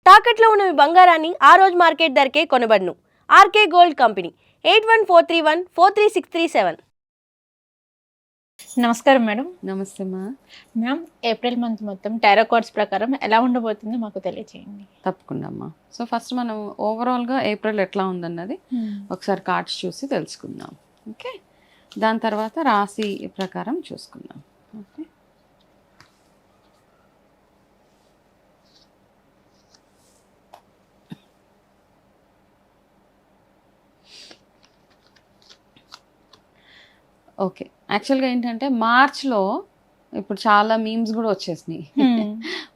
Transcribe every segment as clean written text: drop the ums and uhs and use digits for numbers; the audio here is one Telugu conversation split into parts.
తాకట్లో ఉన్న మీ బంగారాన్ని ఆ రోజు మార్కెట్ ధరకే కొనబడును. RK gold company 8143143637. నమస్కారం మేడం. నమస్తే మా. మ్యామ్, ఏప్రిల్ మంత్ మొత్తం టారో కార్డ్స్ ప్రకారం ఎలా ఉండబోతుందో మాకు తెలియజేయండి. తప్పకుండా అమ్మా. సో ఫస్ట్ మనం ఓవరాల్గా ఏప్రిల్ ఎట్లా ఉందన్నది ఒకసారి కార్డ్స్ చూసి తెలుసుకుందాం. ఓకే, దాని తర్వాత రాశి ప్రకారం చూసుకుందాం. Okay, okay. యాక్చువల్గా ఏంటంటే మార్చ్లో ఇప్పుడు చాలా మీమ్స్ కూడా వచ్చేసినాయి.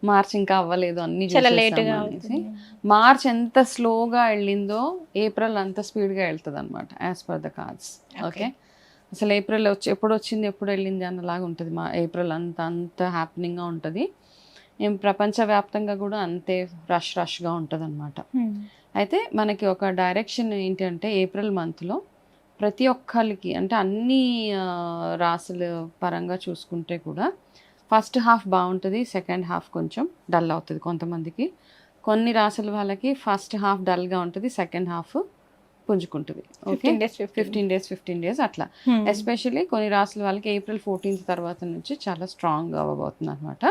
మార్చ్ ఇంకా అవ్వలేదు, అన్ని అనేసి. మార్చ్ ఎంత స్లోగా వెళ్ళిందో ఏప్రిల్ అంత స్పీడ్గా వెళ్తుంది అనమాట, as per the cards. Okay, అసలు ఏప్రిల్ ఎప్పుడు వచ్చింది ఎప్పుడు వెళ్ళింది అన్నలాగా ఉంటుంది. మా ఏప్రిల్ అంత హ్యాపీనింగ్గా ఉంటుంది. ఏం ప్రపంచవ్యాప్తంగా కూడా అంతే రష్గా ఉంటుంది అనమాట. అయితే మనకి ఒక డైరెక్షన్ ఏంటి అంటే ఏప్రిల్ మంత్లో ప్రతి ఒక్కరికి, అంటే అన్ని రాసుల పరంగా చూసుకుంటే కూడా ఫస్ట్ హాఫ్ బాగుంటుంది, సెకండ్ హాఫ్ కొంచెం డల్ అవుతుంది కొంతమందికి. కొన్ని రాసుల వాళ్ళకి ఫస్ట్ హాఫ్ డల్గా ఉంటుంది, సెకండ్ హాఫ్ పుంజుకుంటుంది. ఓకే, 15 days అట్లా. ఎస్పెషల్లీ కొన్ని రాసుల వాళ్ళకి ఏప్రిల్ 14th తర్వాత నుంచి చాలా స్ట్రాంగ్ అవ్వబోతుంది అనమాట.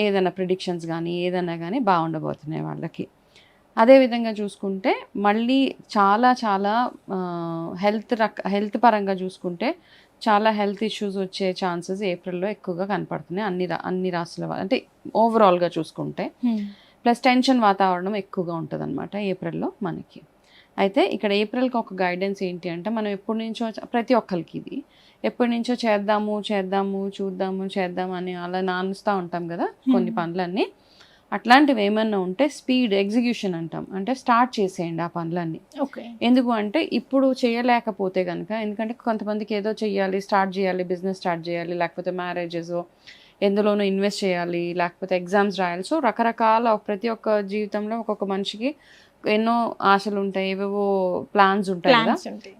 ఏదైనా ప్రిడిక్షన్స్ కానీ ఏదైనా కానీ బాగుండబోతున్నాయి వాళ్ళకి. అదేవిధంగా చూసుకుంటే మళ్ళీ చాలా హెల్త్ పరంగా చూసుకుంటే చాలా హెల్త్ ఇష్యూస్ వచ్చే ఛాన్సెస్ ఏప్రిల్లో ఎక్కువగా కనపడుతున్నాయి అన్ని రాసుల వాళ్ళు, అంటే ఓవరాల్గా చూసుకుంటే. ప్లస్ టెన్షన్ వాతావరణం ఎక్కువగా ఉంటుంది అనమాట ఏప్రిల్లో మనకి. అయితే ఇక్కడ ఏప్రిల్కి ఒక గైడెన్స్ ఏంటి అంటే, మనం ఎప్పటి నుంచో ప్రతి ఒక్కరికి ఇది ఎప్పటి నుంచో చేద్దాము అని అలా నానుస్తూ ఉంటాం కదా కొన్ని పనులన్నీ. అట్లాంటివి ఏమన్నా ఉంటే స్పీడ్ ఎగ్జిక్యూషన్ అంటాం, అంటే స్టార్ట్ చేసేయండి ఆ పనులన్నీ. ఎందుకు అంటే ఇప్పుడు చేయలేకపోతే కనుక, ఎందుకంటే కొంతమందికి ఏదో చెయ్యాలి, బిజినెస్ స్టార్ట్ చేయాలి, లేకపోతే మ్యారేజెస్ ఎందులోనూ ఇన్వెస్ట్ చేయాలి, లేకపోతే ఎగ్జామ్స్ రాయాలి. సో రకరకాల ప్రతి ఒక్క జీవితంలో ఒక్కొక్క మనిషికి ఎన్నో ఆశలు ఉంటాయి, ఏవేవో ప్లాన్స్ ఉంటాయి కదా.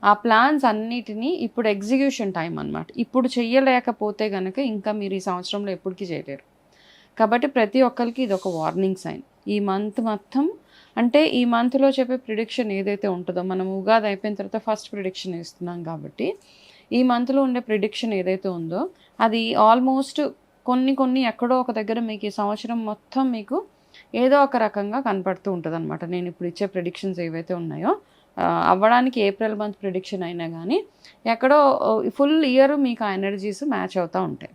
ఆ ప్లాన్స్ అన్నిటినీ ఇప్పుడు ఎగ్జిక్యూషన్ టైం అన్నమాట. ఇప్పుడు చెయ్యలేకపోతే కనుక ఇంకా మీరు ఈ సంవత్సరంలో ఎప్పటికీ చేయలేరు. కాబట్టి ప్రతి ఒక్కరికి ఇది ఒక వార్నింగ్ సైన్. ఈ మంత్ మొత్తం, అంటే ఈ మంత్లో చెప్పే ప్రిడిక్షన్ ఏదైతే ఉంటుందో, మనం ఉగాది అయిపోయిన తర్వాత ఫస్ట్ ప్రిడిక్షన్ ఇస్తున్నాం కాబట్టి ఈ మంత్లో ఉండే ప్రిడిక్షన్ ఏదైతే ఉందో అది ఆల్మోస్ట్ కొన్ని ఎక్కడో ఒక దగ్గర మీకు ఈ సంవత్సరం మొత్తం మీకు ఏదో ఒక రకంగా కనపడుతూ ఉంటుంది అనమాట. నేను ఇప్పుడు ఇచ్చే ప్రిడిక్షన్స్ ఏవైతే ఉన్నాయో అవ్వడానికి ఏప్రిల్ మంత్ ప్రిడిక్షన్ అయినా కానీ ఎక్కడో ఫుల్ ఇయర్ మీకు ఆ ఎనర్జీస్ మ్యాచ్ అవుతూ ఉంటాయి.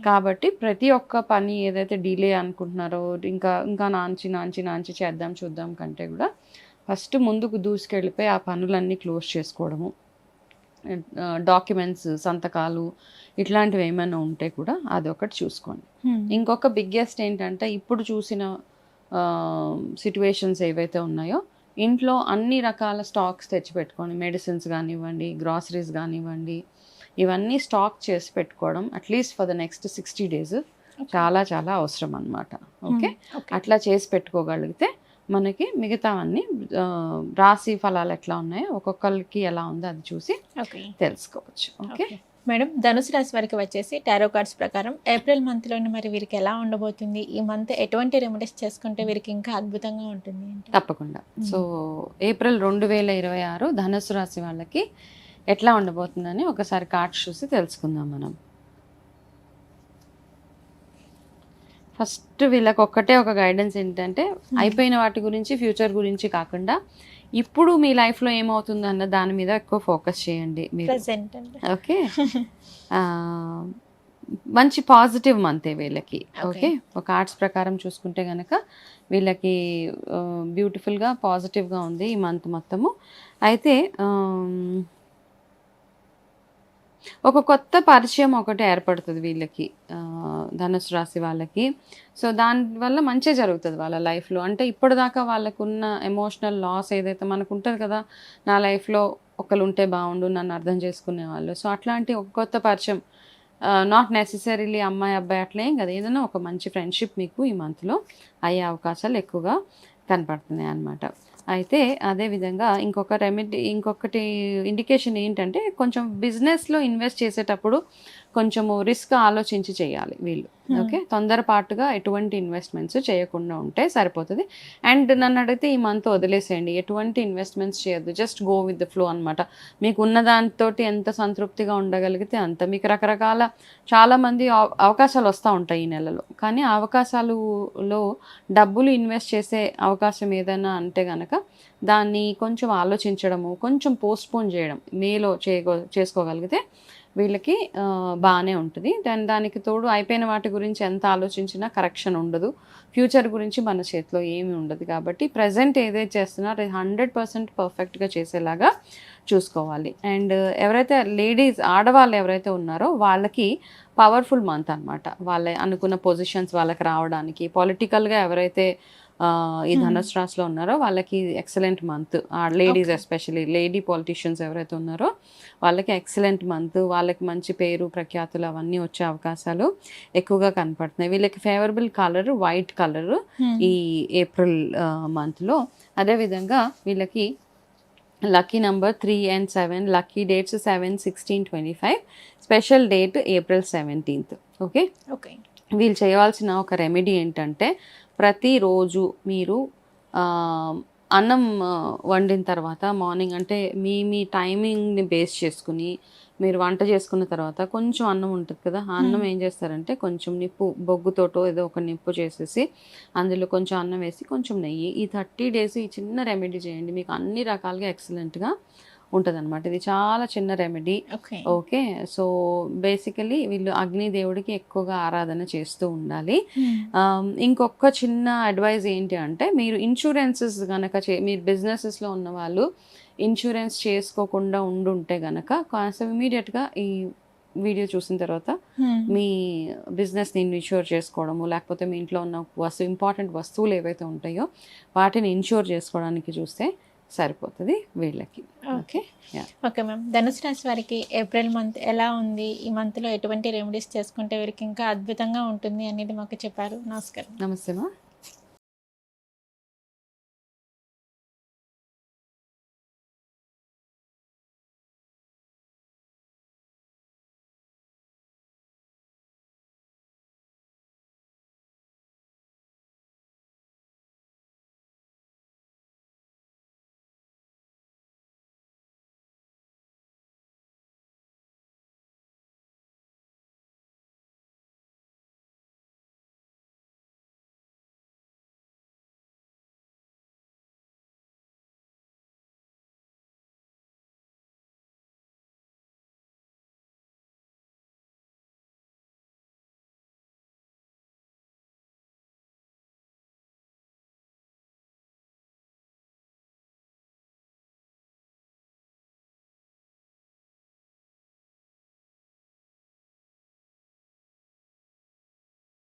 కాబట్టి ప్రతి ఒక్క పని ఏదైతే డిలే అనుకుంటున్నారో, ఇంకా నాంచి చూద్దాం కంటే కూడా ఫస్ట్ ముందుకు దూసుకెళ్ళిపోయి ఆ పనులన్నీ క్లోజ్ చేసుకోవడము, డాక్యుమెంట్స్ సంతకాలు ఇట్లాంటివి ఏమైనా ఉంటే కూడా అదొకటి చూసుకోండి. ఇంకొక బిగ్గెస్ట్ ఏంటంటే, ఇప్పుడు చూసిన సిట్యువేషన్స్ ఏవైతే ఉన్నాయో ఇంట్లో అన్ని రకాల స్టాక్స్ తెచ్చిపెట్టుకోండి. మెడిసిన్స్ కానివ్వండి, గ్రాసరీస్ కానివ్వండి, ఇవన్నీ స్టాక్ చేసి పెట్టుకోవడం at least for the next 60 days చాలా అవసరం అన్నమాట. ఓకే, అట్లా చేసి పెట్టుకోగలిగితే మనకి మిగతావన్నీ రాశి ఫలాలు ఎట్లా ఉన్నాయో ఒక్కొక్కరికి ఎలా ఉందో అది చూసి తెలుసుకోవచ్చు. ఓకే మేడం, ధనుసు రాశి వారికి వచ్చేసి టారో కార్డ్స్ ప్రకారం ఏప్రిల్ మంత్లోనే మరి వీరికి ఎలా ఉండబోతుంది, ఈ మంత్ ఎటువంటి రెమెడీస్ చేసుకుంటే వీరికి ఇంకా అద్భుతంగా ఉంటుంది? తప్పకుండా. సో ఏప్రిల్ 2026 ధనుసు రాశి వాళ్ళకి ఎట్లా ఉండబోతుందని ఒకసారి కార్డ్స్ చూసి తెలుసుకుందాం మనం. ఫస్ట్ వీళ్ళకి ఒక్కటే ఒక గైడెన్స్ ఏంటంటే, అయిపోయిన వాటి గురించి ఫ్యూచర్ గురించి కాకుండా ఇప్పుడు మీ లైఫ్లో ఏమవుతుందో అన్న దాని మీద ఎక్కువ ఫోకస్ చేయండి మీరు. ఓకే, మంచి పాజిటివ్ మంతే వీళ్ళకి. ఓకే, ఒక ఆర్ట్స్ ప్రకారం చూసుకుంటే కనుక వీళ్ళకి బ్యూటిఫుల్గా పాజిటివ్గా ఉంది ఈ మంత్ మొత్తము. అయితే ఒక కొత్త పరిచయం ఒకటి ఏర్పడుతుంది వీళ్ళకి, ధనుసు రాశి వాళ్ళకి. సో దానివల్ల మంచి జరుగుతుంది వాళ్ళ లైఫ్లో. అంటే ఇప్పటిదాకా వాళ్ళకున్న ఎమోషనల్ లాస్ ఏదైతే మనకు ఉంటుంది కదా, నా లైఫ్లో ఒకరు ఉంటే బాగుండు, నన్ను అర్థం చేసుకునే వాళ్ళు. సో అట్లాంటి ఒక కొత్త పరిచయం, నాట్ నెసెసరీలీ అమ్మాయి అబ్బాయి అట్లా ఏం కదా, ఏదైనా ఒక మంచి ఫ్రెండ్షిప్ మీకు ఈ మంత్లో అయ్యే అవకాశాలు ఎక్కువగా కనపడుతున్నాయి అన్నమాట. అయితే అదే విధంగా ఇంకొకటి ఇండికేషన్ ఏంటంటే కొంచెం బిజినెస్లో ఇన్వెస్ట్ చేసేటప్పుడు కొంచెము రిస్క్ ఆలోచించి చేయాలి వీళ్ళు. ఓకే, తొందరపాటుగా ఎటువంటి ఇన్వెస్ట్మెంట్స్ చేయకుండా ఉంటే సరిపోతుంది. అండ్ నన్ను అడిగితే ఈ మంత్ వదిలేసేయండి, ఎటువంటి ఇన్వెస్ట్మెంట్స్ చేయొద్దు, just go with the flow అనమాట. మీకు ఉన్న దాంతో ఎంత సంతృప్తిగా ఉండగలిగితే అంత. మీకు రకరకాల చాలామంది అవకాశాలు వస్తూ ఉంటాయి ఈ నెలలో, కానీ ఆ అవకాశాలలో డబ్బులు ఇన్వెస్ట్ చేసే అవకాశం ఏదైనా అంటే కనుక దాన్ని కొంచెం ఆలోచించడము, కొంచెం పోస్ట్పోన్ చేయడం మేలో చేసుకోగలిగితే వీళ్ళకి బాగానే ఉంటుంది. దానికి తోడు అయిపోయిన వాటి గురించి ఎంత ఆలోచించినా కరెక్షన్ ఉండదు, ఫ్యూచర్ గురించి మన చేతిలో ఏమీ ఉండదు. కాబట్టి ప్రజెంట్ ఏదైతే చేస్తున్నారో 100% పర్ఫెక్ట్గా చేసేలాగా చూసుకోవాలి. అండ్ ఎవరైతే ఆడవాళ్ళు ఎవరైతే ఉన్నారో వాళ్ళకి పవర్ఫుల్ మంత్ అనమాట. వాళ్ళ అనుకున్న పొజిషన్స్ వాళ్ళకి రావడానికి, పొలిటికల్గా ఎవరైతే ఈ ధనుసు రాశిలో ఉన్నారో వాళ్ళకి excellent month. Ladies especially lady politicians ఎవరైతే ఉన్నారో వాళ్ళకి ఎక్సలెంట్ మంత్. వాళ్ళకి మంచి పేరు ప్రఖ్యాతులు అవన్నీ వచ్చే అవకాశాలు ఎక్కువగా కనపడుతున్నాయి. వీళ్ళకి ఫేవరబుల్ కలర్ వైట్ కలర్ ఈ ఏప్రిల్ మంత్లో. అదేవిధంగా వీళ్ళకి lucky number 3 and 7, lucky dates 7, 16, 25, special date April 17th. Okay, వీళ్ళు చేయవలసిన ఒక రెమెడీ ఏంటంటే ప్రతిరోజు మీరు అన్నం వండిన తర్వాత మార్నింగ్ అంటే మీ టైమింగ్ని బేస్ చేసుకుని మీరు వంట చేసుకున్న తర్వాత కొంచెం అన్నం ఉంటుంది కదా, ఆ అన్నం ఏం చేస్తారంటే కొంచెం బొగ్గుతోటో ఏదో ఒక నిప్పు చేసేసి అందులో కొంచెం అన్నం వేసి కొంచెం నెయ్యి, ఈ 30 days ఈ చిన్న రెమెడీ చేయండి. మీకు అన్ని రకాలుగా ఎక్సలెంట్గా ఉంటుంది అనమాట. ఇది చాలా చిన్న రెమెడీ. ఓకే, సో బేసికలీ వీళ్ళు అగ్నిదేవుడికి ఎక్కువగా ఆరాధన చేస్తూ ఉండాలి. ఇంకొక చిన్న అడ్వైజ్ ఏంటి అంటే మీరు ఇన్సూరెన్సెస్ కనుక మీరు బిజినెసెస్లో ఉన్న వాళ్ళు ఇన్సూరెన్స్ చేసుకోకుండా ఉండుంటే కనుక కాస్త ఇమీడియట్గా ఈ వీడియో చూసిన తర్వాత మీ బిజినెస్ని ఇన్సూర్ చేసుకోవడము, లేకపోతే మీ ఇంట్లో ఉన్న ఇంపార్టెంట్ వస్తువులు ఏవైతే ఉంటాయో వాటిని ఇన్సూర్ చేసుకోవడానికి చూస్తే సరిపోతుంది వీళ్ళకి. ఓకే మ్యామ్, ధనుసు రాశి వారికి ఏప్రిల్ మంత్ ఎలా ఉంది, ఈ మంత్లో ఎటువంటి రెమెడీస్ చేసుకుంటే వీరికి ఇంకా అద్భుతంగా ఉంటుంది అనేది మాకు చెప్పారు. నమస్కారం. నమస్తే మా.